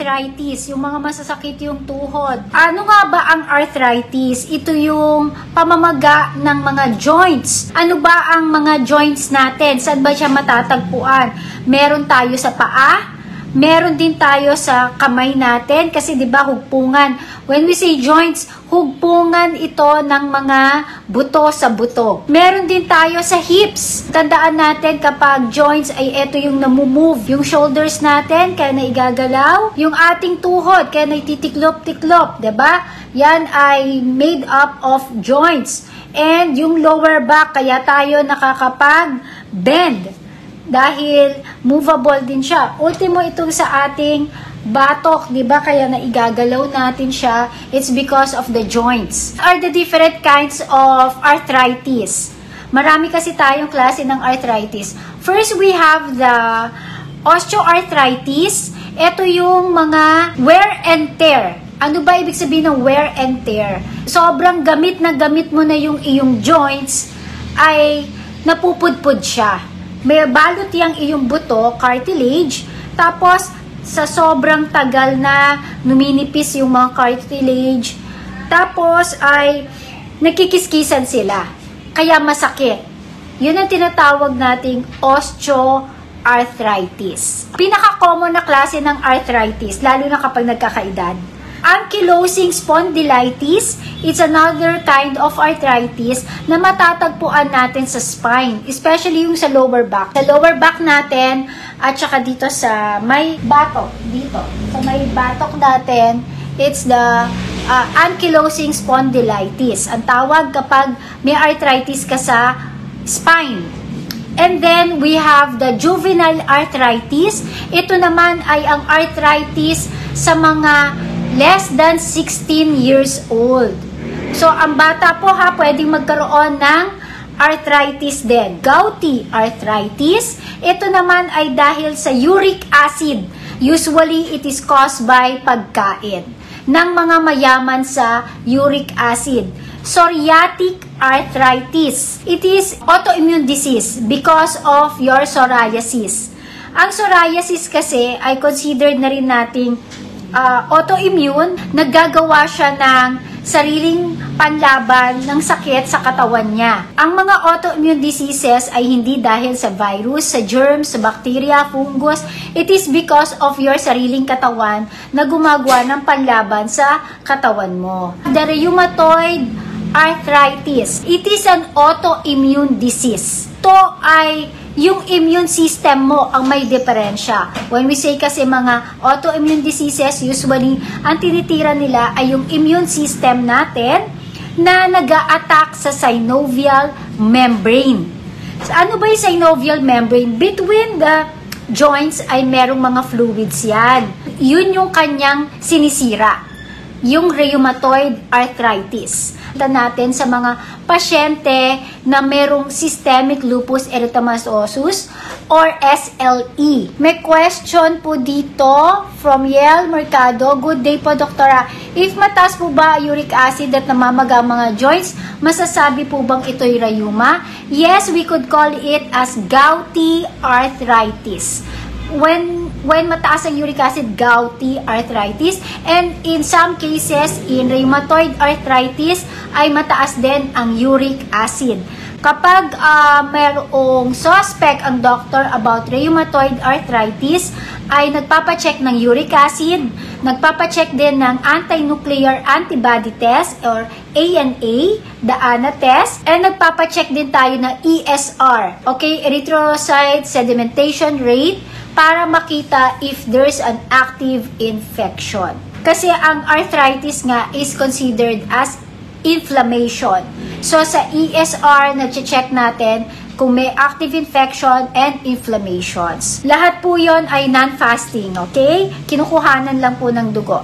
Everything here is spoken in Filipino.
arthritis, yung mga masasakit yung tuhod. Ano nga ba ang arthritis? Ito yung pamamaga ng mga joints. Ano ba ang mga joints natin? Saan ba siya matatagpuan? Meron tayo sa paa, meron din tayo sa kamay natin kasi 'di ba hugpungan. When we say joints, hugpungan ito ng mga buto sa buto. Meron din tayo sa hips. Tandaan natin kapag joints ay ito yung namumove. Yung shoulders natin kaya naigagalaw, yung ating tuhod kaya naititiklop-tiklop, 'di ba? Yan ay made up of joints. And yung lower back kaya tayo nakakapag-bend. Dahil movable din siya. Ultimo itong sa ating batok, 'di ba? Kaya naigagalaw natin siya. It's because of the joints. Are the different kinds of arthritis? Marami kasi tayong klase ng arthritis. First, we have the osteoarthritis. Ito yung mga wear and tear. Ano ba ibig sabihin ng wear and tear? Sobrang gamit na gamit mo na yung iyong joints ay napupudpud siya. May balot yang iyong buto, cartilage, tapos sa sobrang tagal na numinipis yung mga cartilage, tapos ay nakikiskisan sila, kaya masakit. Yun ang tinatawag nating osteoarthritis. Pinaka-common na klase ng arthritis, lalo na kapag nagkakaedad. Ankylosing spondylitis, it's another kind of arthritis na matatagpuan natin sa spine, especially yung sa lower back. Sa lower back natin, at saka dito sa may batok, dito. Sa may batok natin, it's the ankylosing spondylitis. Ang tawag kapag may arthritis ka sa spine. And then, we have the juvenile arthritis. Ito naman ay ang arthritis sa mga less than 16 years old. So, ang bata po pwedeng magkaroon ng arthritis din. Gouty arthritis, ito naman ay dahil sa uric acid. Usually, it is caused by pagkain ng mga mayaman sa uric acid. Psoriatic arthritis, it is autoimmune disease because of your psoriasis. Ang psoriasis kasi ay considered na rin nating autoimmune, naggagawa siya ng sariling panlaban ng sakit sa katawan niya. Ang mga autoimmune diseases ay hindi dahil sa virus, sa germs, sa bacteria, fungus. It is because of your sariling katawan na gumagawa ng panlaban sa katawan mo. The rheumatoid arthritis, it is an autoimmune disease. Ito ay yung immune system mo ang may diferensya. When we say kasi mga autoimmune diseases, usually, ang tinitira nila ay yung immune system natin na nag-a-attack sa synovial membrane. So, ano ba yung synovial membrane? Between the joints ay merong mga fluids yan. Yun yung kanyang sinisira. Yung rheumatoid arthritis. Natin sa mga pasyente na merong systemic lupus erythematosus or SLE. May question po dito from Yel Mercado. Good day po, Doktora. If mataas po ba uric acid at namamaga mga joints, masasabi po bang ito'y rheuma? Yes, we could call it as gouty arthritis. When mataas ang uric acid, gouty arthritis. And in some cases, in rheumatoid arthritis, ay mataas din ang uric acid. Kapag mayroong suspect ang doctor about rheumatoid arthritis, ay nagpapacheck ng uric acid, nagpapacheck din ng anti-nuclear antibody test or ANA, the ANA test, and nagpapacheck din tayo ng ESR, okay, erythrocyte sedimentation rate, para makita if there's an active infection. Kasi ang arthritis nga is considered as inflammation. So sa ESR, nag-check natin kung may active infection and inflammations. Lahat po yon ay non-fasting, okay? Kinukuhanan lang po ng dugo.